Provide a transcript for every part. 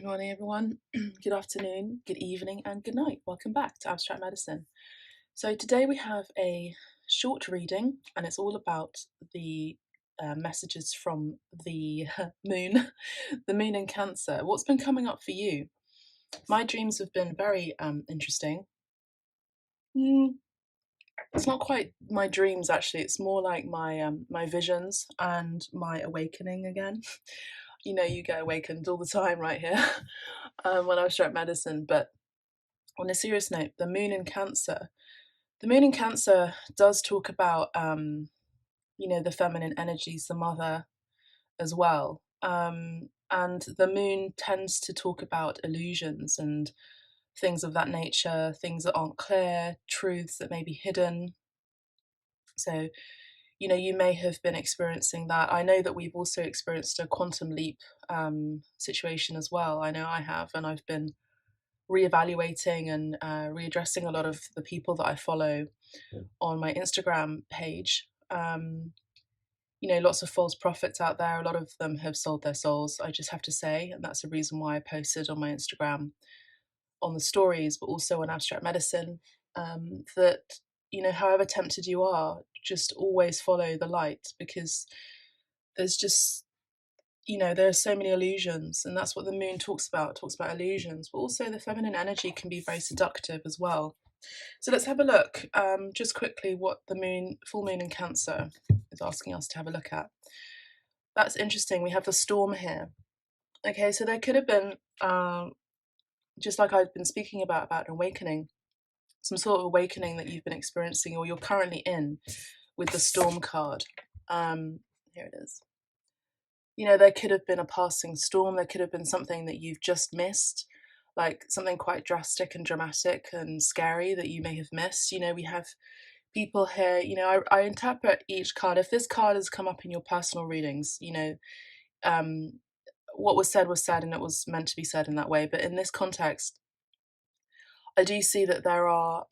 morning, everyone. Good afternoon, good evening, and good night. Welcome back to Abstract Medicine. So today we have a short reading, and it's all about the messages from the moon, the moon in Cancer. What's been coming up for you? My dreams have been very interesting. It's not quite my dreams, actually. It's more like my visions and my awakening again. You know, you get awakened all the time right here when I Abstract Medicine. But on a serious note, the moon in Cancer. The moon in Cancer does talk about, the feminine energies, the mother as well. And the moon tends to talk about illusions and things of that nature, things that aren't clear, truths that may be hidden. So, you may have been experiencing that. I know that we've also experienced a quantum leap situation as well. I know I have, and I've been reevaluating and readdressing a lot of the people that I follow on my Instagram page. Lots of false prophets out there. A lot of them have sold their souls, I just have to say. And that's the reason why I posted on my Instagram on the stories, but also on Abstract Medicine, that, however tempted you are, just always follow the light, because there's just, there are so many illusions, and that's what the moon talks about. It talks about illusions, but also the feminine energy can be very seductive as well. So let's have a look, just quickly, what the full moon in Cancer is asking us to have a look at. That's interesting. We have the storm here. Okay, so there could have been, just like I've been speaking about an awakening, some sort of awakening that you've been experiencing or you're currently in with the storm card. Here it is. There could have been a passing storm. There could have been something that you've just missed, like something quite drastic and dramatic and scary that you may have missed. We have people here, I interpret each card. If this card has come up in your personal readings, what was said and it was meant to be said in that way. But in this context, I do see that there are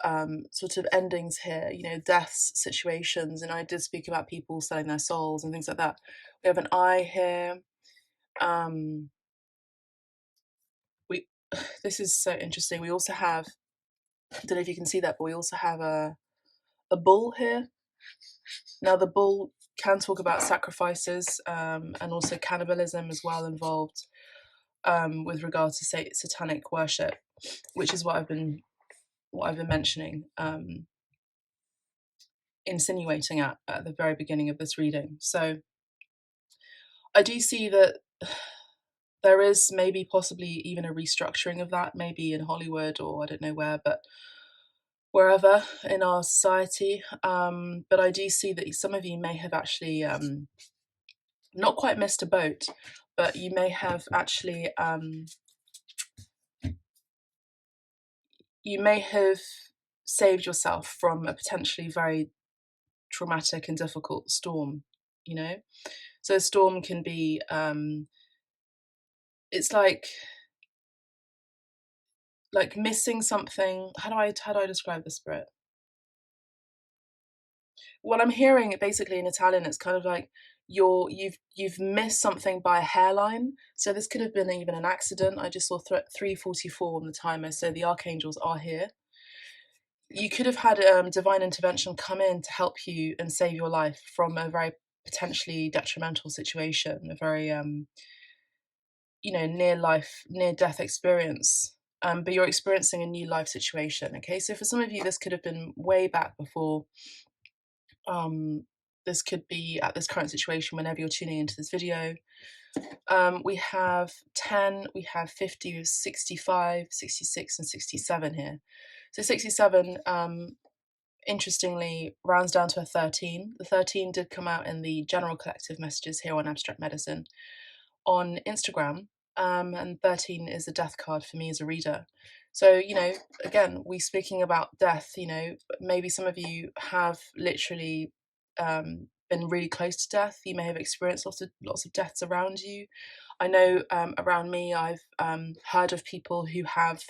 sort of endings here, deaths, situations, and I did speak about people selling their souls and things like that. We have an eye here. This is so interesting. We also have, I don't know if you can see that, but we also have a bull here. Now, the bull can talk about sacrifices and also cannibalism as well involved with regard to satanic worship, which is what I've been mentioning, insinuating at the very beginning of this reading. So I do see that there is maybe possibly even a restructuring of that, maybe in Hollywood or I don't know where, but wherever in our society. But I do see that some of you may have actually not quite missed a boat, but you may have actually you may have saved yourself from a potentially very traumatic and difficult storm. So a storm can be it's like missing something. How do I describe the spirit? What I'm hearing basically in Italian, it's kind of like you've missed something by a hairline. So this could have been even an accident. I just saw 3:44 on the timer, so the archangels are here. You could have had divine intervention come in to help you and save your life from a very potentially detrimental situation, a very near death experience. But you're experiencing a new life situation. Okay, so for some of you, this could have been way back before. This could be at this current situation whenever you're tuning into this video. We have 10, we have 50, 65, 66, and 67 here. So 67, interestingly, rounds down to a 13. The 13 did come out in the general collective messages here on Abstract Medicine on Instagram. And 13 is the death card for me as a reader. So, again, we speaking about death, maybe some of you have literally been really close to death. You may have experienced lots of deaths around you. I know around me, I've heard of people who have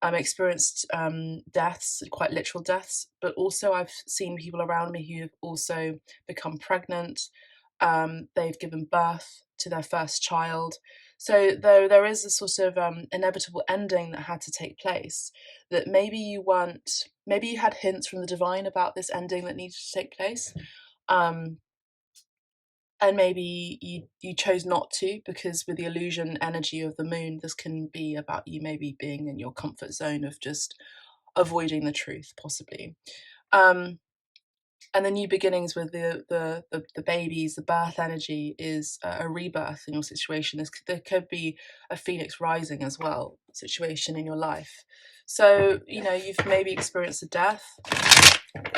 experienced deaths, quite literal deaths, but also I've seen people around me who have also become pregnant, they've given birth to their first child. So though there is a sort of inevitable ending that had to take place, that maybe you had hints from the divine about this ending that needed to take place, and maybe you chose not to, because with the illusion energy of the moon, this can be about you maybe being in your comfort zone of just avoiding the truth, possibly. And the new beginnings with the babies, the birth energy is a rebirth in your situation. There could be a phoenix rising as well situation in your life. So, you've maybe experienced a death,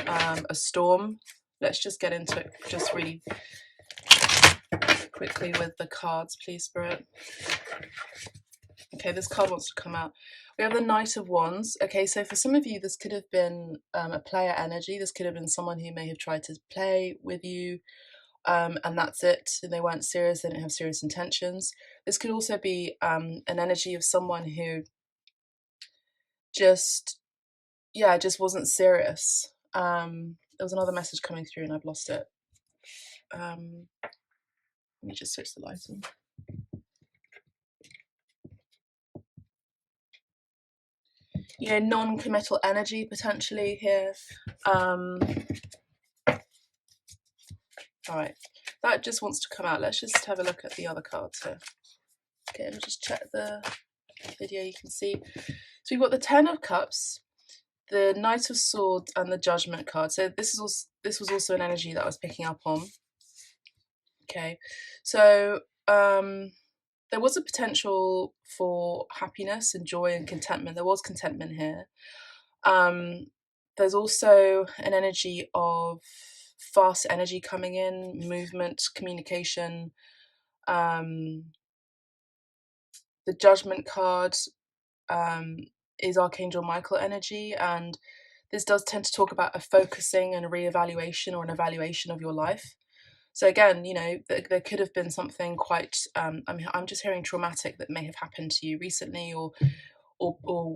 a storm. Let's just get into it just really quickly with the cards, please, Spirit. Okay, this card wants to come out. We have the Knight of Wands. Okay, so for some of you, this could have been a player energy. This could have been someone who may have tried to play with you, and that's it. And they weren't serious. They didn't have serious intentions. This could also be an energy of someone who just wasn't serious. There was another message coming through and I've lost it. Let me just switch the lights on. Non-committal energy potentially here. All right, that just wants to come out. Let's just have a look at the other cards here. Okay, let me just check the video. You can see. So we've got the Ten of Cups, the Knight of Swords, and the Judgment card. So this was also an energy that I was picking up on. Okay, so there was a potential for happiness and joy and contentment. There was contentment here. There's also an energy of fast energy coming in, movement, communication. The Judgment card is Archangel Michael energy, and this does tend to talk about a focusing and a reevaluation or an evaluation of your life. So again, there could have been something quite, I'm just hearing traumatic that may have happened to you recently or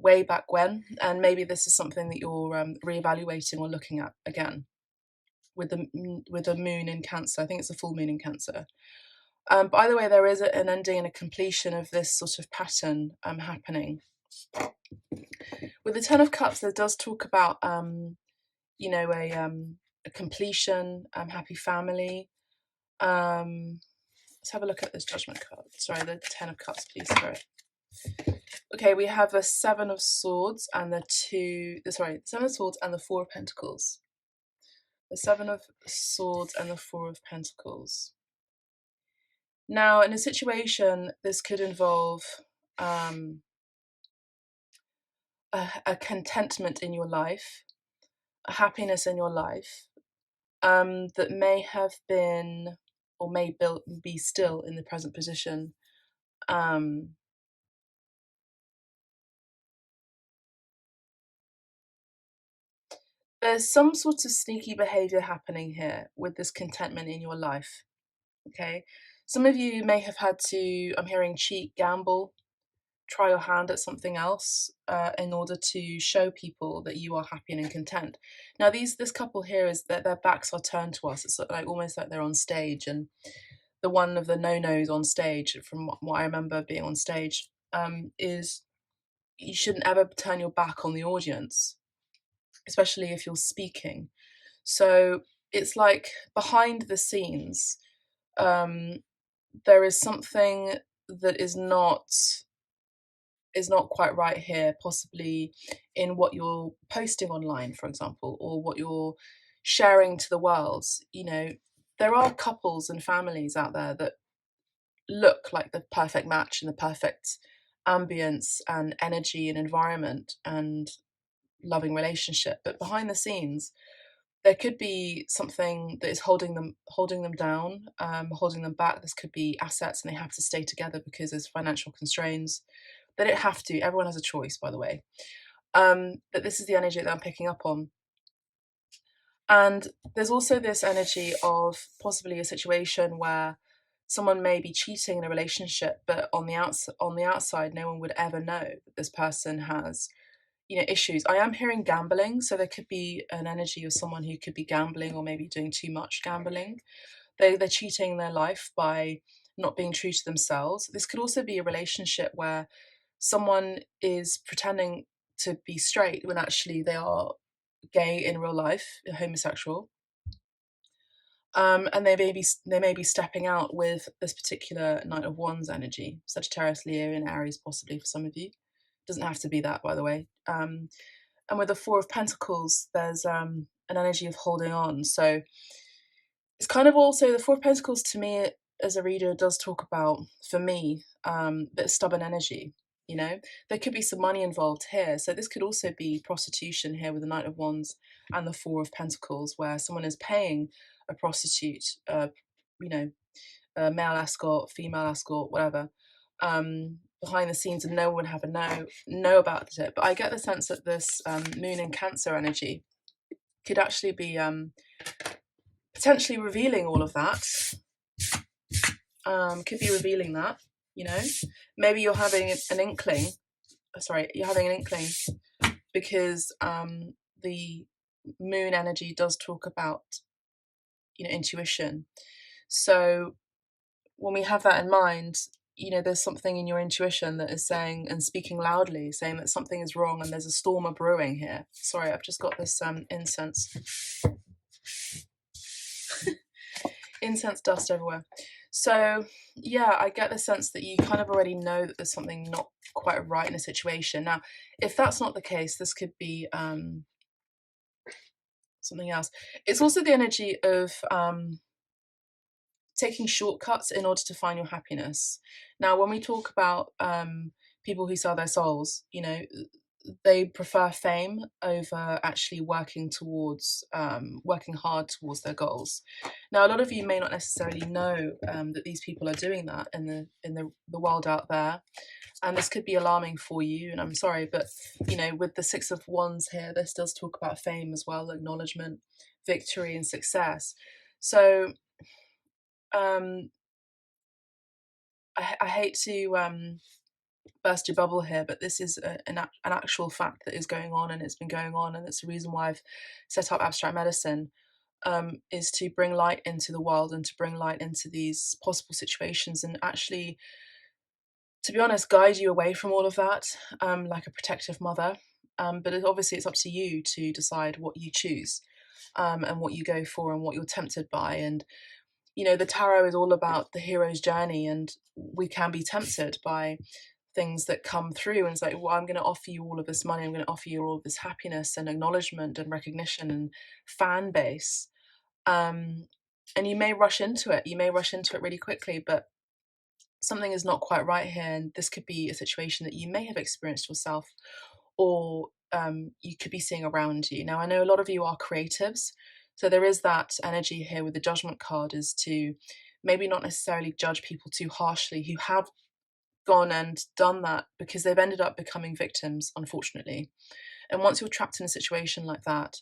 way back when, and maybe this is something that you're reevaluating or looking at again with the moon in Cancer. I think it's a full moon in Cancer. By the way, there is an ending and a completion of this sort of pattern happening. With the Ten of Cups, there does talk about a completion, happy family. Let's have a look at this Judgment card. Sorry, the Ten of Cups, please. Sorry. Okay, we have a Seven of Swords and the Seven of Swords and the Four of Pentacles. The Seven of Swords and the Four of Pentacles. Now, in a situation, this could involve a contentment in your life, a happiness in your life, that may have been or may be still in the present position. There's some sort of sneaky behavior happening here with this contentment in your life. Okay, some of you may have had to, I'm hearing, cheat, gamble, try your hand at something else in order to show people that you are happy and content. Now, this couple here is that their backs are turned to us. It's like almost like they're on stage, and the one of the no-nos on stage, from what I remember being on stage, is you shouldn't ever turn your back on the audience, especially if you're speaking. So it's like behind the scenes, there is something that is not quite right here, possibly in what you're posting online, for example, or what you're sharing to the world. There are couples and families out there that look like the perfect match and the perfect ambience and energy and environment and loving relationship, but behind the scenes there could be something that is holding them down, holding them back. This could be assets and they have to stay together because there's financial constraints. They don't have to. Everyone has a choice, by the way. But this is the energy that I'm picking up on. And there's also this energy of possibly a situation where someone may be cheating in a relationship, but on the outside, no one would ever know that this person has issues. I am hearing gambling, so there could be an energy of someone who could be gambling or maybe doing too much gambling. they're cheating their life by not being true to themselves. This could also be a relationship where someone is pretending to be straight when actually they are gay in real life, homosexual. And they may be stepping out with this particular Knight of Wands energy, Sagittarius, Leo, and Aries, possibly for some of you. Doesn't have to be that, by the way. And with the Four of Pentacles, there's an energy of holding on. So it's kind of also the Four of Pentacles to me as a reader does talk about, for me, a bit of stubborn energy. You know, there could be some money involved here. So this could also be prostitution here with the Knight of Wands and the Four of Pentacles, where someone is paying a prostitute, you know, a male escort, female escort, whatever, behind the scenes, and no one would have a know about it. But I get the sense that this Moon in Cancer energy could actually be potentially revealing all of that. Could be revealing that, you know. Maybe you're having an inkling. You're having an inkling because the Moon energy does talk about, you know, intuition. So when we have that in mind, you know, there's something in your intuition that is saying and speaking loudly, saying that something is wrong and there's a storm brewing here. Sorry, I've just got this incense dust everywhere. So yeah, I get the sense that you kind of already know that there's something not quite right in a situation. Now, if that's not the case, this could be something else. It's also the energy of taking shortcuts in order to find your happiness. Now, when we talk about people who sell their souls, you know, they prefer fame over actually working hard towards their goals. Now, a lot of you may not necessarily know that these people are doing that in the world out there, and this could be alarming for you. And I'm sorry, but you know, with the Six of Wands here, this does talk about fame as well, acknowledgement, victory, and success. So I hate to burst your bubble here, but this is an actual fact that is going on, and it's been going on, and it's the reason why I've set up abstract medicine, is to bring light into the world and to bring light into these possible situations, and actually, to be honest, guide you away from all of that, like a protective mother. But obviously, it's up to you to decide what you choose, and what you go for, and what you're tempted by. And you know, the tarot is all about the hero's journey, and we can be tempted by things that come through, and it's like, well, I'm going to offer you all of this money, I'm going to offer you all of this happiness and acknowledgement and recognition and fan base, and you may rush into it really quickly, but something is not quite right here, and this could be a situation that you may have experienced yourself, or you could be seeing around you. Now, I know a lot of you are creatives, so there is that energy here with the Judgment card, is to maybe not necessarily judge people too harshly who have gone and done that, because they've ended up becoming victims, unfortunately. And once you're trapped in a situation like that,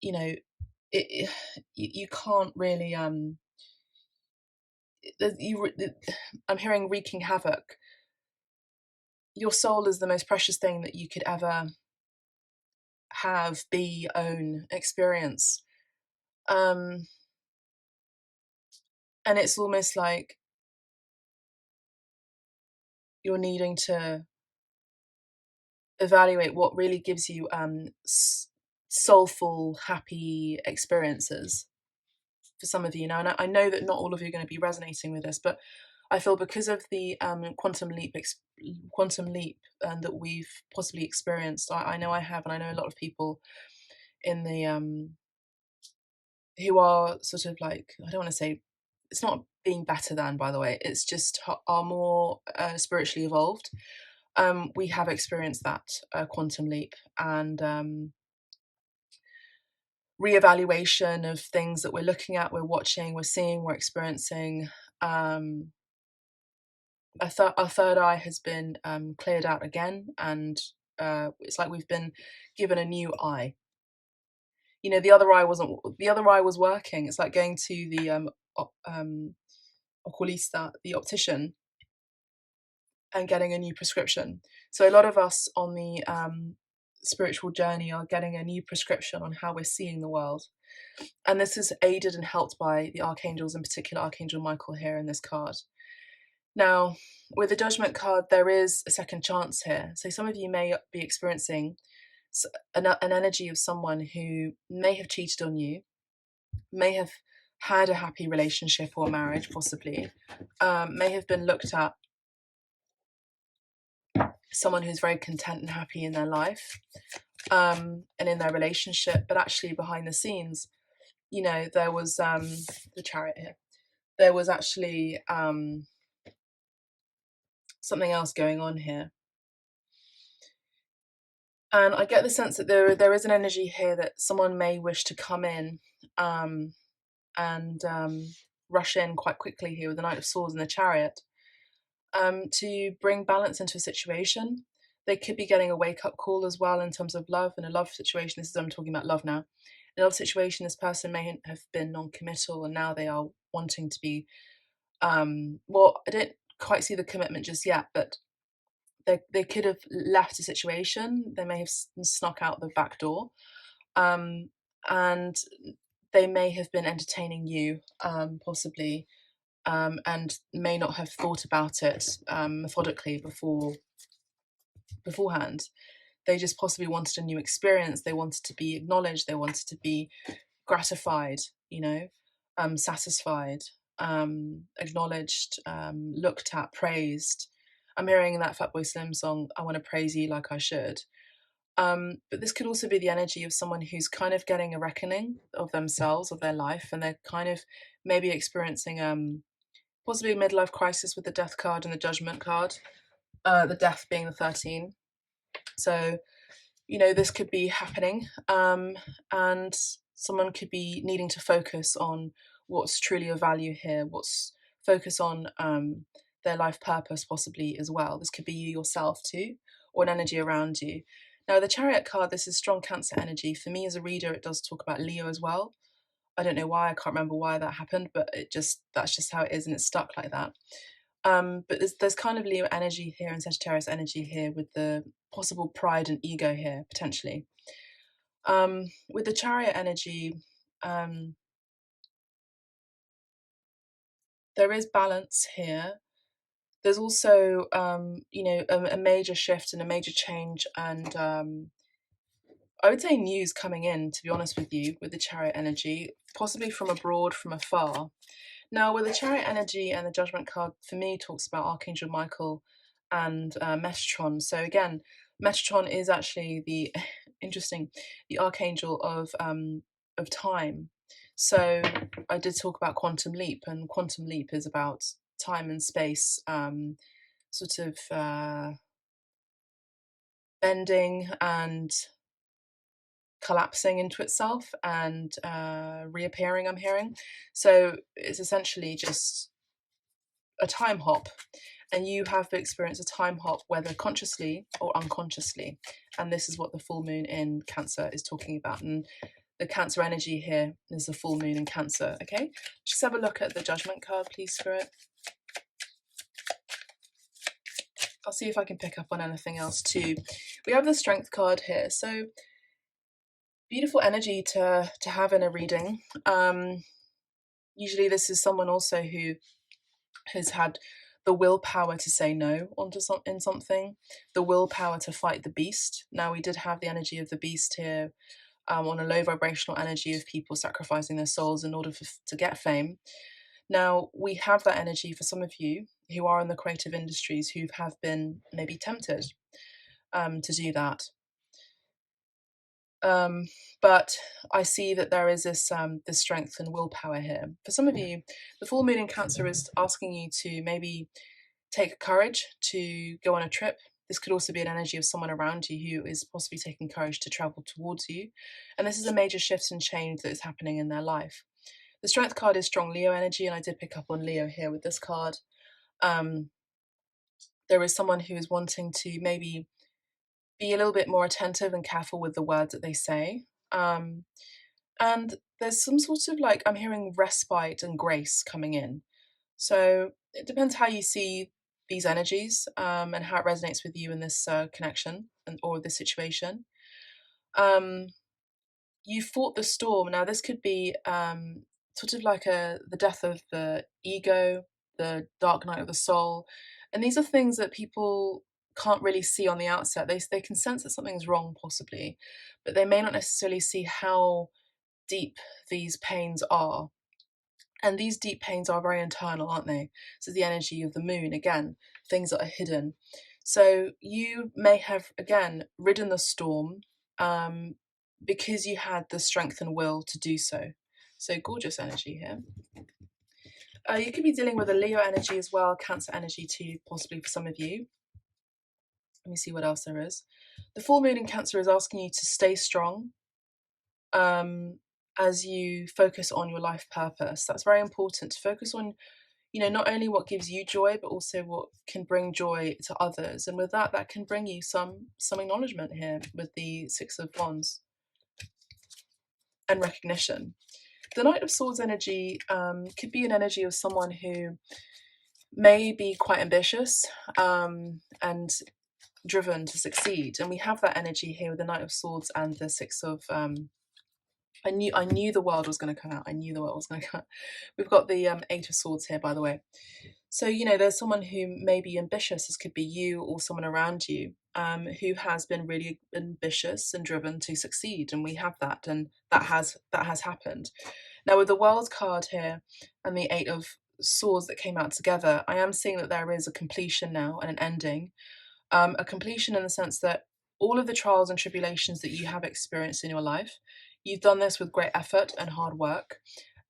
you know, you can't really I'm hearing wreaking havoc. Your soul is the most precious thing that you could ever have, be, own, experience. And it's almost like you're needing to evaluate what really gives you soulful, happy experiences for some of you. Now, and I know that not all of you are going to be resonating with this, but I feel because of the quantum leap that we've possibly experienced, I know I have, and I know a lot of people in the who are sort of like, I don't want to say, it's not being better than, by the way, it's just are more spiritually evolved. We have experienced that quantum leap, and reevaluation of things that we're looking at, we're watching, we're seeing, we're experiencing. Our third eye has been cleared out again, and it's like we've been given a new eye. You know, the other eye was working. It's like going to the oculista, the optician, and getting a new prescription. So a lot of us on the spiritual journey are getting a new prescription on how we're seeing the world. And this is aided and helped by the archangels, in particular Archangel Michael here in this card. Now, with the Judgment card, there is a second chance here. So some of you may be experiencing an energy of someone who may have cheated on you, may have had a happy relationship or marriage, possibly, may have been looked at someone who's very content and happy in their life, and in their relationship, but actually behind the scenes, there was the Chariot here. There was actually something else going on here. And I get the sense that there is an energy here that someone may wish to come in and rush in quite quickly here with the Knight of Swords and the Chariot, to bring balance into a situation. They could be getting a wake-up call as well in terms of love. In a love situation, I'm talking about love now. In a love situation, this person may have been non-committal and now they are wanting to be, well, I don't quite see the commitment just yet, but they could have left a situation. They may have snuck out the back door, and they may have been entertaining you, possibly, and may not have thought about it methodically beforehand. They just possibly wanted a new experience. They wanted to be acknowledged. They wanted to be gratified, satisfied, acknowledged, looked at, praised. I'm hearing that Fatboy Slim song, I Want to Praise You Like I Should. But this could also be the energy of someone who's kind of getting a reckoning of themselves, of their life, and they're kind of maybe experiencing possibly a midlife crisis with the Death card and the Judgment card, the Death being the 13. So, this could be happening, and someone could be needing to focus on what's truly of value here, focus on their life purpose possibly as well. This could be you yourself too, or an energy around you. Now, the Chariot card, this is strong Cancer energy. For me as a reader, it does talk about Leo as well. I don't know why, I can't remember why that happened, but that's just how it is, and it's stuck like that. But there's kind of Leo energy here and Sagittarius energy here with the possible pride and ego here, potentially. With the Chariot energy, there is balance here. There's also, a major shift and a major change, and I would say news coming in, to be honest with you, with the Chariot energy, possibly from abroad, from afar. Now, with the Chariot energy and the Judgment card, for me, talks about Archangel Michael and Metatron. So again, Metatron is actually the the archangel of time. So I did talk about quantum leap, and quantum leap is about time and space, sort of bending and collapsing into itself and reappearing, I'm hearing. So it's essentially just a time hop, and you have experienced a time hop, whether consciously or unconsciously. And this is what the full moon in Cancer is talking about. And the Cancer energy here is the full moon in Cancer. Okay, just have a look at the Judgment card, please, Spirit. I'll see if I can pick up on anything else too. We have the Strength card here. So beautiful energy to have in a reading. Usually this is someone also who has had the willpower to say no in something, the willpower to fight the beast. Now, we did have the energy of the beast here, on a low vibrational energy of people sacrificing their souls in order to get fame. Now, we have that energy for some of you who are in the creative industries who have been maybe tempted to do that. But I see that there is this strength and willpower here. For some of you, the full moon in Cancer is asking you to maybe take courage to go on a trip. This could also be an energy of someone around you who is possibly taking courage to travel towards you. And this is a major shift and change that is happening in their life. The Strength card is strong Leo energy, and I did pick up on Leo here with this card. There is someone who is wanting to maybe be a little bit more attentive and careful with the words that they say. And there's some sort of, like, I'm hearing respite and grace coming in. So it depends how you see these energies, and how it resonates with you in this connection or this situation. you fought the storm. Now, this could be sort of like the death of the ego, the dark night of the soul. And these are things that people can't really see on the outset. They can sense that something's wrong, possibly, but they may not necessarily see how deep these pains are. And these deep pains are very internal, aren't they? So the energy of the moon, again, things that are hidden. So you may have, again, ridden the storm um, because you had the strength and will to do so. So gorgeous energy here. You could be dealing with a Leo energy as well, Cancer energy too, possibly for some of you. Let me see what else there is. The full moon in Cancer is asking you to stay strong as you focus on your life purpose. That's very important, to focus on, not only what gives you joy, but also what can bring joy to others. And with that, that can bring you some acknowledgement here with the Six of Wands and recognition. The Knight of Swords energy could be an energy of someone who may be quite ambitious and driven to succeed. And we have that energy here with the Knight of Swords and the Six of I knew the world was going to come out. I knew the world was going to come out. We've got the Eight of Swords here, by the way. So, there's someone who may be ambitious. This could be you or someone around you who has been really ambitious and driven to succeed. And we have that, and that has happened. Now, with the World card here and the Eight of Swords that came out together, I am seeing that there is a completion now and an ending. A completion in the sense that all of the trials and tribulations that you have experienced in your life, you've done this with great effort and hard work.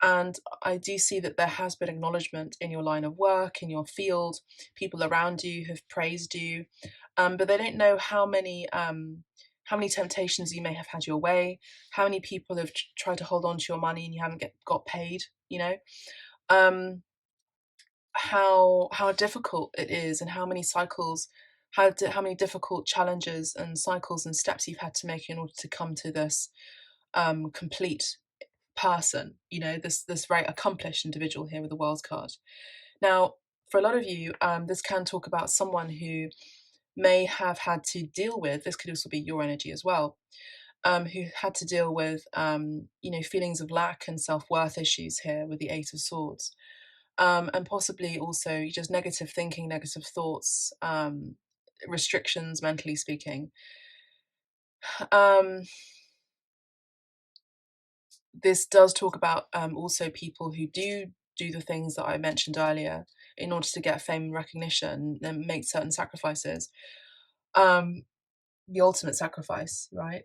And I do see that there has been acknowledgement in your line of work, in your field. People around you have praised you, but they don't know how many temptations you may have had your way, how many people have tried to hold on to your money and you haven't got paid. How difficult it is, and how many cycles, how many difficult challenges and cycles and steps you've had to make in order to come to this complete person, this very accomplished individual here with the World card. Now, for a lot of you, this can talk about someone who may have had to deal with, this could also be your energy as well, who had to deal with, feelings of lack and self-worth issues here with the Eight of Swords. And possibly also just negative thinking, negative thoughts, restrictions, mentally speaking. This does talk about also people who do the things that I mentioned earlier in order to get fame and recognition and make certain sacrifices. The ultimate sacrifice, right?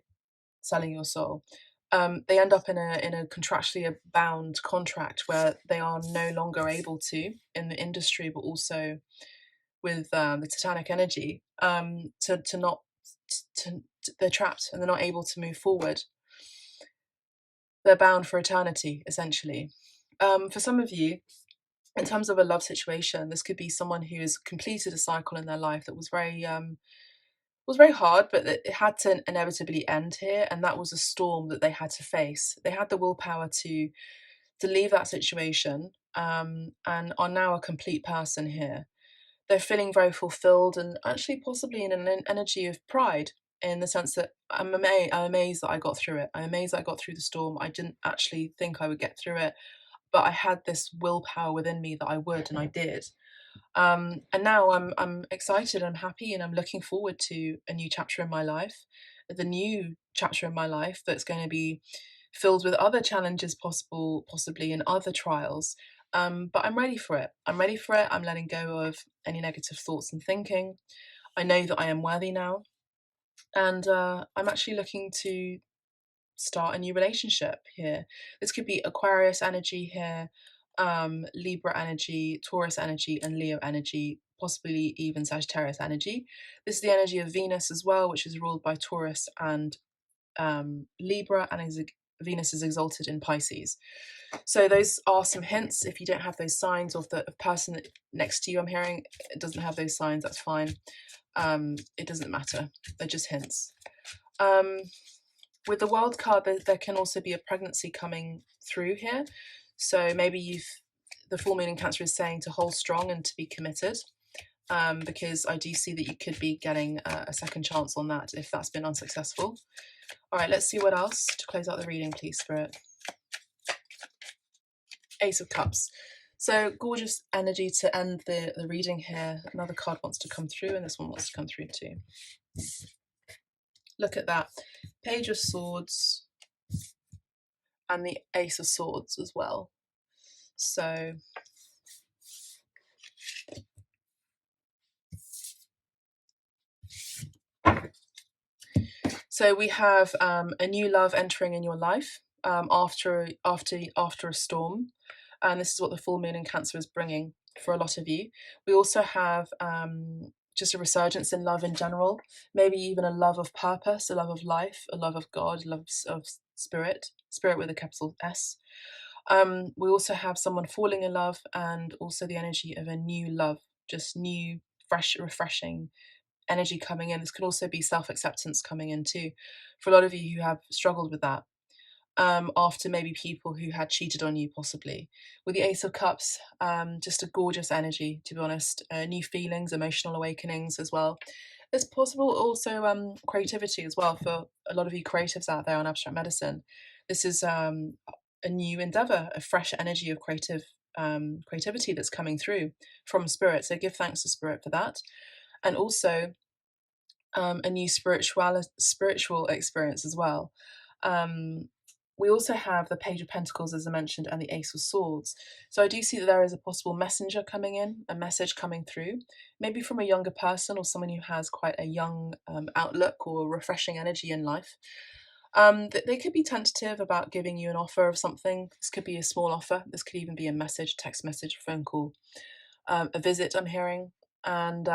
Selling your soul. They end up in a contractually bound contract where they are no longer able to, in the industry, but also with the Titanic energy, they're trapped and they're not able to move forward. They're bound for eternity, essentially. For some of you, in terms of a love situation, this could be someone who has completed a cycle in their life that was very hard, but it had to inevitably end here, and that was a storm that they had to face. They had the willpower to leave that situation, and are now a complete person here. They're feeling very fulfilled and actually possibly in an energy of pride, in the sense that I'm amazed that I got through it. I'm amazed that I got through the storm. I didn't actually think I would get through it, but I had this willpower within me that I would, and I did. And now I'm excited, I'm happy, and I'm looking forward to a new chapter in my life. The new chapter in my life that's going to be filled with other challenges, possibly in other trials. But I'm ready for it. I'm ready for it. I'm letting go of any negative thoughts and thinking. I know that I am worthy now, and I'm actually looking to start a new relationship here. This could be Aquarius energy here, Libra energy, Taurus energy, and Leo energy, possibly even Sagittarius energy. This is the energy of Venus as well, which is ruled by Taurus and Libra, and Venus is exalted in Pisces. So those are some hints. If you don't have those signs, or if the person next to you, I'm hearing, it doesn't have those signs, that's fine. It doesn't matter. They're just hints. With the World card, there can also be a pregnancy coming through here. So maybe the full moon in Cancer is saying to hold strong and to be committed, because I do see that you could be getting a second chance on that if that's been unsuccessful. All right, let's see what else to close out the reading, please, Spirit. Ace of Cups. So gorgeous energy to end the reading here. Another card wants to come through, and this one wants to come through too. Look at that. Page of Swords and the Ace of Swords as well. So we have a new love entering in your life after a storm, and this is what the full moon in Cancer is bringing for a lot of you. We also have just a resurgence in love in general, maybe even a love of purpose, a love of life, a love of God, a love of spirit with a capital S. We also have someone falling in love, and also the energy of a new love, just new, fresh, refreshing energy coming in. This could also be self-acceptance coming in too, for a lot of you who have struggled with that, after maybe people who had cheated on you, possibly. With the Ace of Cups, just a gorgeous energy, to be honest. New feelings, emotional awakenings as well. It's possible also creativity as well for a lot of you creatives out there on Abstract Medicine. This is a new endeavor, a fresh energy of creativity that's coming through from Spirit. So give thanks to Spirit for that. And also a new spiritual experience as well. We also have the Page of Pentacles, as I mentioned, and the Ace of Swords. So I do see that there is a possible messenger coming in, a message coming through, maybe from a younger person or someone who has quite a young outlook or refreshing energy in life. They could be tentative about giving you an offer of something. This could be a small offer. This could even be a message, text message, phone call, a visit I'm hearing. And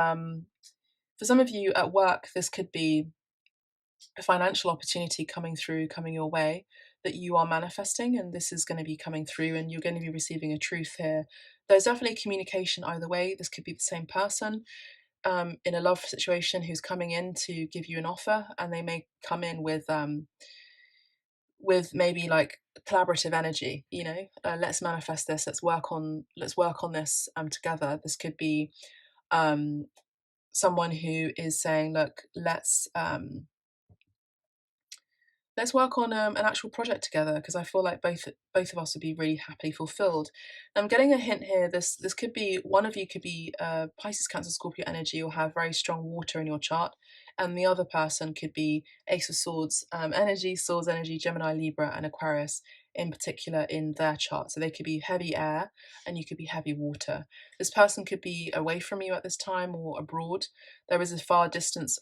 for some of you at work, this could be a financial opportunity coming your way that you are manifesting, and this is going to be coming through and you're going to be receiving a truth here. There's definitely communication either way. This could be the same person in a love situation who's coming in to give you an offer, and they may come in with maybe like collaborative energy, let's manifest this, let's work on this together. This could be someone who is saying, look, let's work on an actual project together, because I feel like both of us would be really happily fulfilled. I'm getting a hint here. This could be, one of you could be Pisces, Cancer, Scorpio energy, or have very strong water in your chart, and the other person could be Ace of Swords energy, Swords energy, Gemini, Libra, and Aquarius in particular in their chart. So they could be heavy air and you could be heavy water. This person could be away from you at this time or abroad. There is a far distance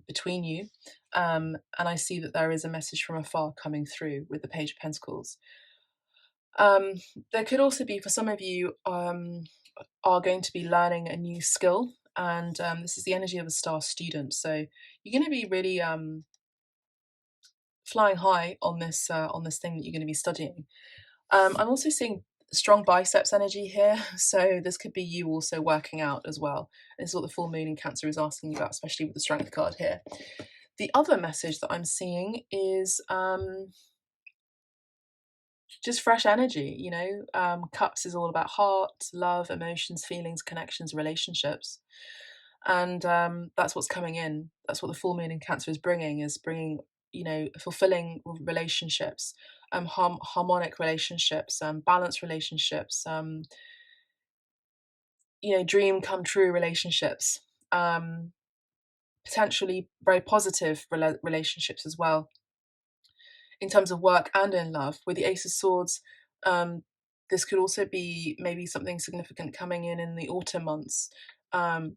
between you. And I see that there is a message from afar coming through with the Page of Pentacles. There could also be, for some of you, are going to be learning a new skill, and this is the energy of a star student. So you're going to be really flying high on this thing that you're going to be studying. I'm also seeing strong biceps energy here, so this could be you also working out as well. This is what the full moon in Cancer is asking you about, especially with the Strength card here. The other message that I'm seeing is just fresh energy. Cups is all about heart, love, emotions, feelings, connections, relationships, and that's what's coming in. That's what the full moon in Cancer is bringing fulfilling relationships, harmonic relationships, balanced relationships, dream come true relationships, potentially very positive relationships as well, in terms of work and in love. With the Ace of Swords, this could also be maybe something significant coming in the autumn months, in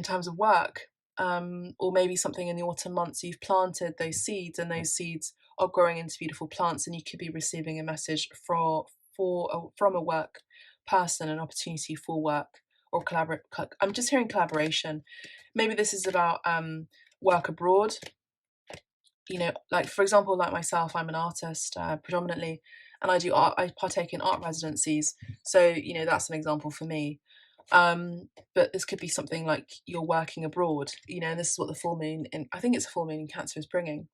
terms of work, or maybe something in the autumn months you've planted those seeds, and those seeds are growing into beautiful plants, and you could be receiving a message from a work person, an opportunity for work or collaborate. I'm just hearing collaboration. Maybe this is about work abroad. Like for example, like myself, I'm an artist predominantly, and I do art. I partake in art residencies, so that's an example for me. But this could be something like you're working abroad, and this is what the full moon in, I think it's a full moon in Cancer, is bringing.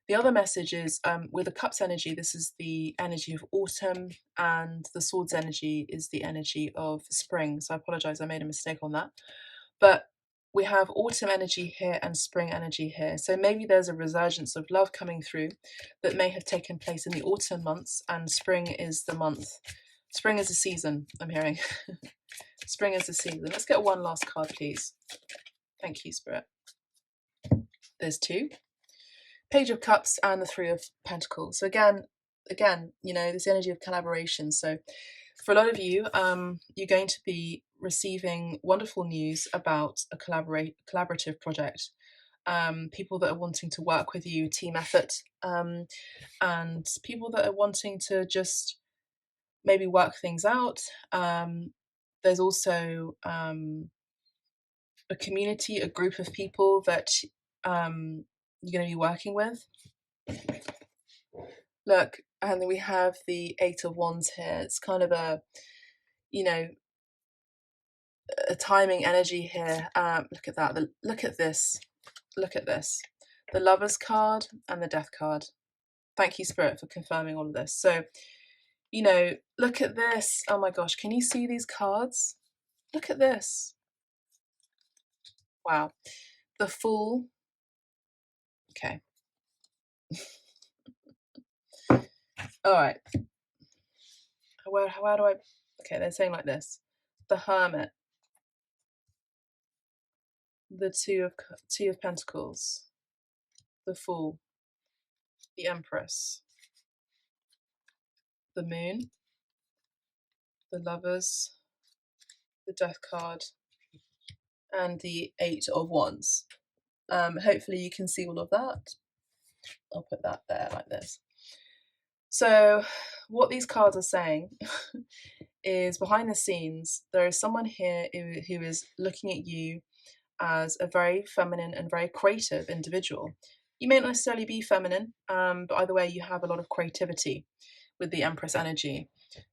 The other message is with the Cups energy, this is the energy of autumn, and the Swords energy is the energy of spring. So I apologize, I made a mistake on that. But we have autumn energy here and spring energy here. So maybe there's a resurgence of love coming through that may have taken place in the autumn months, and spring is the month. Spring is a season, I'm hearing. Spring is the season. Let's get one last card, please. Thank you, Spirit. There's two. Page of Cups and the Three of Pentacles. So again, this energy of collaboration. So for a lot of you, you're going to be receiving wonderful news about a collaborative project. People that are wanting to work with you, team effort, and people that are wanting to just maybe work things out. There's also a community, a group of people that you're going to be working with. Look, and then we have the Eight of Wands here. It's kind of a timing energy here. Look at that. Look at this. Look at this. The Lovers card and the Death card. Thank you, Spirit, for confirming all of this. So, look at this. Oh my gosh, can you see these cards? Look at this. Wow. The Fool. Okay. All right. How do I... Okay, they're saying like this. The Hermit. The Two of Pentacles. The Fool. The Empress. The Moon. The Lovers. The Death card. And the Eight of Wands. Hopefully you can see all of that. I'll put that there like this. So what these cards are saying is, behind the scenes, there is someone here who is looking at you as a very feminine and very creative individual. You may not necessarily be feminine, but either way, you have a lot of creativity with the Empress energy.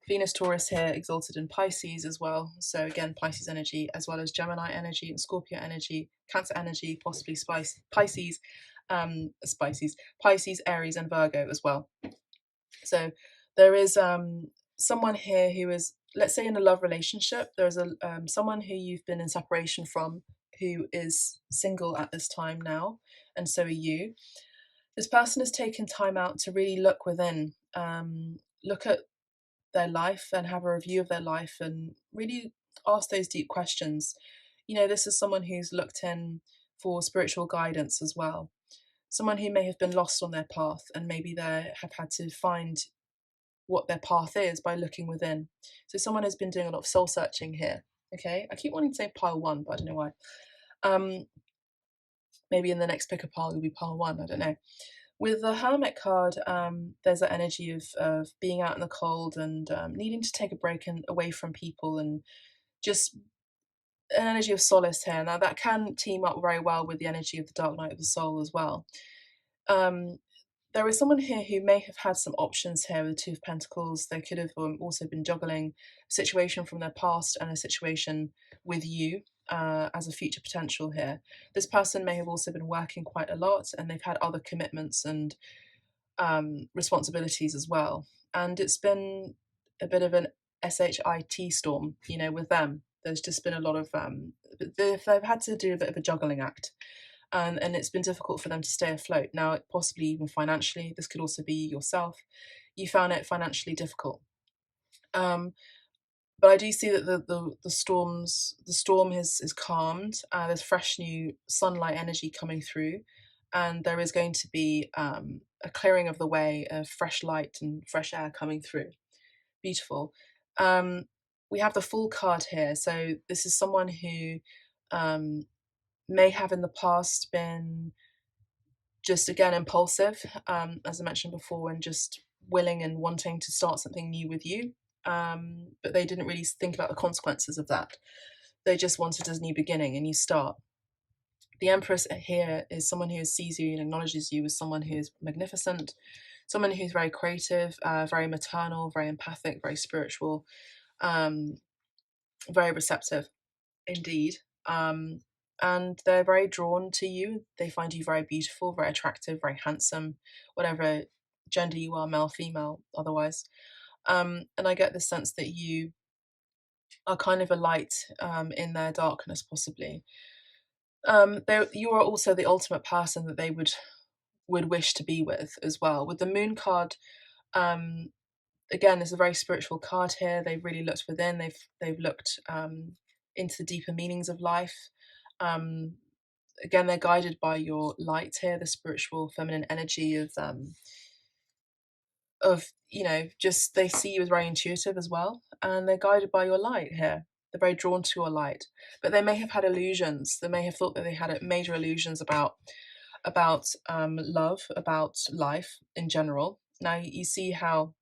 Venus Taurus here, exalted in Pisces as well. So again, Pisces energy, as well as Gemini energy and Scorpio energy, Cancer energy, possibly Pisces, Aries, and Virgo as well. So there is someone here who is, let's say, in a love relationship. There's someone who you've been in separation from, who is single at this time now, and so are you. This person has taken time out to really look within, look at their life and have a review of their life and really ask those deep questions. This is someone who's looked in for spiritual guidance as well. Someone who may have been lost on their path, and maybe they have had to find what their path is by looking within. So someone has been doing a lot of soul searching here. Okay, I keep wanting to say pile one, but I don't know why. Maybe in the next picker pile will be pile one, I don't know. With the Hermit card, there's that energy of being out in the cold and needing to take a break and away from people, and just an energy of solace here. Now that can team up very well with the energy of the Dark Night of the Soul as well. There is someone here who may have had some options here with the Two of Pentacles. They could have also been juggling a situation from their past and a situation with you as a future potential here. This person may have also been working quite a lot, and they've had other commitments and responsibilities as well. And it's been a bit of an SHIT storm, with them. There's just been a lot of, they've had to do a bit of a juggling act. And it's been difficult for them to stay afloat. Now, possibly even financially, this could also be yourself. You found it financially difficult. But I do see that the storm is calmed. There's fresh new sunlight energy coming through, and there is going to be a clearing of the way of fresh light and fresh air coming through. Beautiful. We have the Fool card here. So this is someone who may have in the past been just, again, impulsive, as I mentioned before, and just willing and wanting to start something new with you. But they didn't really think about the consequences of that. They just wanted a new beginning, a new start. The Empress here is someone who sees you and acknowledges you as someone who is magnificent, someone who's very creative, very maternal, very empathic, very spiritual, very receptive indeed. And they're very drawn to you. They find you very beautiful, very attractive, very handsome, whatever gender you are, male, female, otherwise. And I get the sense that you are kind of a light in their darkness, possibly. You are also the ultimate person that they would wish to be with as well. With the moon card, um, again, there's a very spiritual card here. They've really looked within. They've looked into the deeper meanings of life. Um, Again, they're guided by your light here, the spiritual feminine energy of just they see you as very intuitive as well, and they're guided by your light here. They're very drawn to your light, but they may have had illusions. They may have thought that they had major illusions about love, about life in general. Now you see how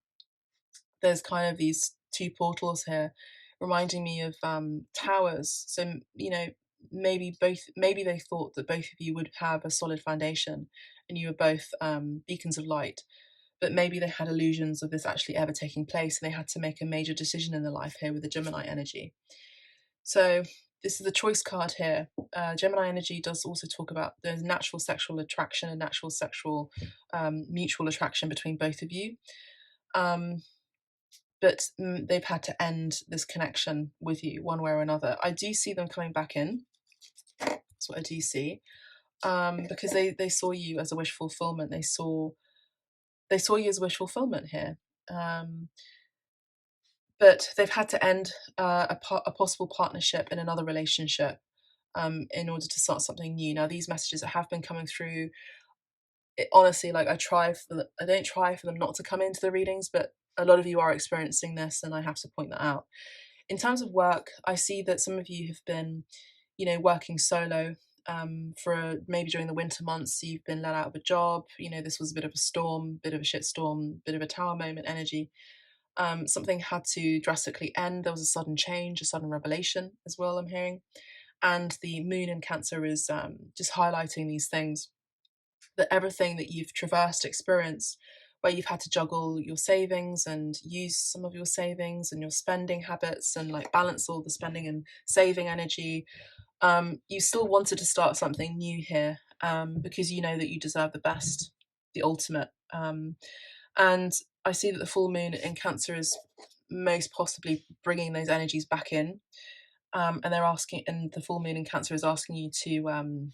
there's kind of these two portals here, reminding me of towers. So maybe they thought that both of you would have a solid foundation, and you were both beacons of light. But maybe they had illusions of this actually ever taking place, and they had to make a major decision in their life here with the Gemini energy. So this is the choice card here. Gemini energy does also talk about there's natural sexual attraction and natural sexual mutual attraction between both of you. But they've had to end this connection with you one way or another. I do see them coming back in. That's what I do see. Because they saw you as a wish fulfillment. They saw you as wish fulfillment here. But they've had to end a possible partnership in another relationship in order to start something new. Now, these messages that have been coming through, honestly, like I don't try for them not to come into the readings, but a lot of you are experiencing this, and I have to point that out. In terms of work, I see that some of you have been, working solo for maybe during the winter months. You've been let out of a job. This was a bit of a storm, bit of a shitstorm, bit of a tower moment energy. Something had to drastically end. There was a sudden change, a sudden revelation as well, I'm hearing. And the moon in Cancer is just highlighting these things, that everything that you've traversed, experienced, where you've had to juggle your savings and use some of your savings and your spending habits and like balance all the spending and saving energy, you still wanted to start something new here because you know that you deserve the best, the ultimate. And I see that the full moon in Cancer is most possibly bringing those energies back in. And the full moon in Cancer is asking you to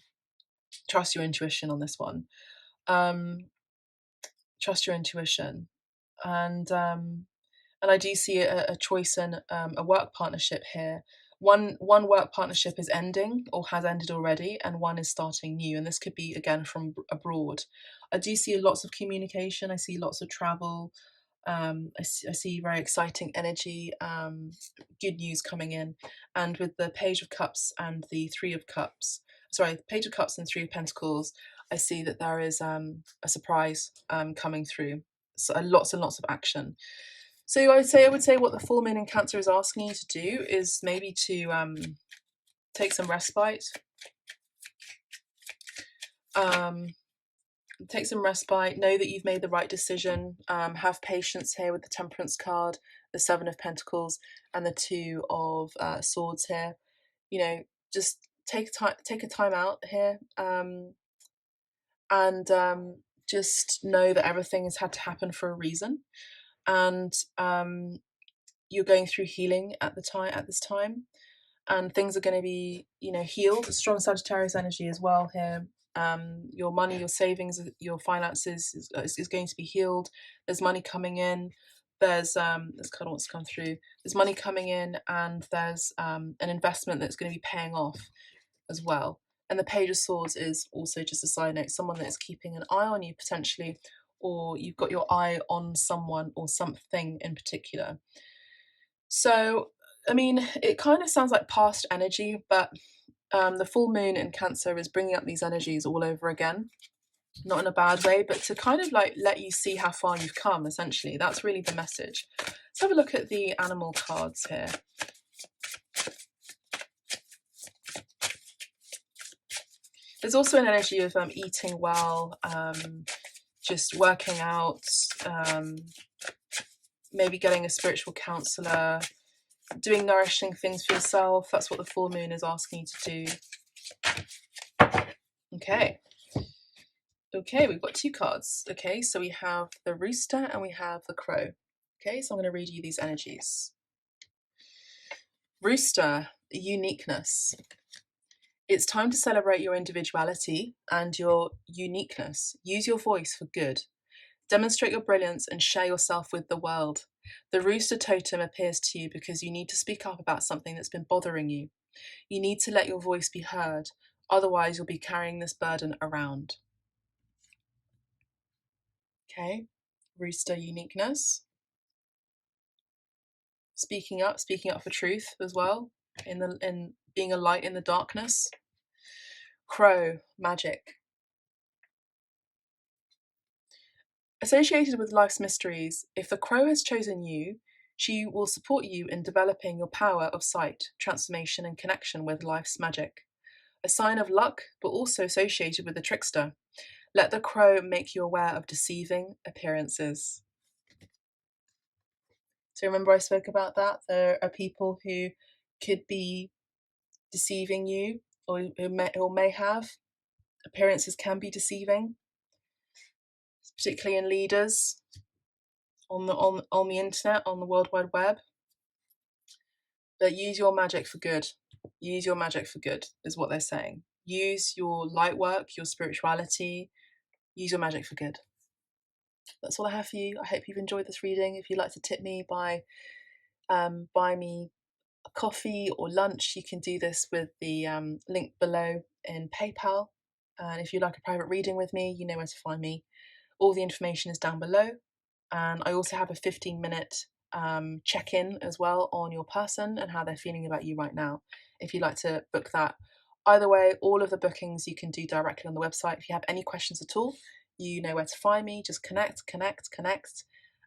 trust your intuition on this one. Trust your intuition, and I do see a choice in a work partnership here. One work partnership is ending or has ended already, and one is starting new. And this could be again from abroad. I do see lots of communication. I see lots of travel. I see very exciting energy, good news coming in. And with the Page of Cups and the Page of Cups and Three of Pentacles, I see that there is a surprise coming through. So lots and lots of action. So I would say what the full moon in Cancer is asking you to do is maybe to take some respite. Take some respite, know that you've made the right decision, have patience here with the Temperance card, the Seven of Pentacles, and the Two of Swords here. Just take a time out here, and just know that everything has had to happen for a reason, and you're going through healing at this time, and things are going to be healed. Strong Sagittarius energy as well here. Your money, your savings, your finances is going to be healed. There's money coming in. There's this card wants to come through. There's money coming in, and there's an investment that's going to be paying off as well. And the Page of Swords is also, just a side note, someone that is keeping an eye on you potentially, or you've got your eye on someone or something in particular. So, I mean, it kind of sounds like past energy, but the full moon in Cancer is bringing up these energies all over again. Not in a bad way, but to kind of like let you see how far you've come, essentially. That's really the message. Let's have a look at the animal cards here. There's also an energy of eating well, just working out, maybe getting a spiritual counselor, doing nourishing things for yourself. That's what the full moon is asking you to do. Okay, we've got two cards. Okay, so we have the Rooster and we have the Crow. Okay, so I'm going to read you these energies. Rooster, uniqueness. It's time to celebrate your individuality and your uniqueness. Use your voice for good. Demonstrate your brilliance and share yourself with the world. The rooster totem appears to you because you need to speak up about something that's been bothering you. You need to let your voice be heard, otherwise, you'll be carrying this burden around. Okay, rooster uniqueness. Speaking up for truth as well, in being a light in the darkness. Crow, magic. Associated with life's mysteries, if the crow has chosen you, she will support you in developing your power of sight, transformation, and connection with life's magic. A sign of luck, but also associated with the trickster. Let the crow make you aware of deceiving appearances. So remember I spoke about that? There are people who could be deceiving you, or who may have. Appearances can be deceiving, particularly in leaders on the internet, on the World Wide Web. But use your magic for good. Use your magic for good is what they're saying. Use your light work, your spirituality. Use your magic for good. That's all I have for you. I hope you've enjoyed this reading. If you'd like to tip me by buy me a coffee or lunch, you can do this with the link below in PayPal. And if you'd like a private reading with me, you know where to find me. All the information is down below. And I also have a 15-minute check-in as well on your person and how they're feeling about you right now, if you'd like to book that. Either way, all of the bookings you can do directly on the website. If you have any questions at all, you know where to find me. Just connect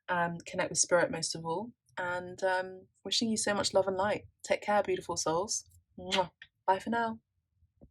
with spirit most of all. And wishing you so much love and light. Take care, beautiful souls. Mwah. Bye for now.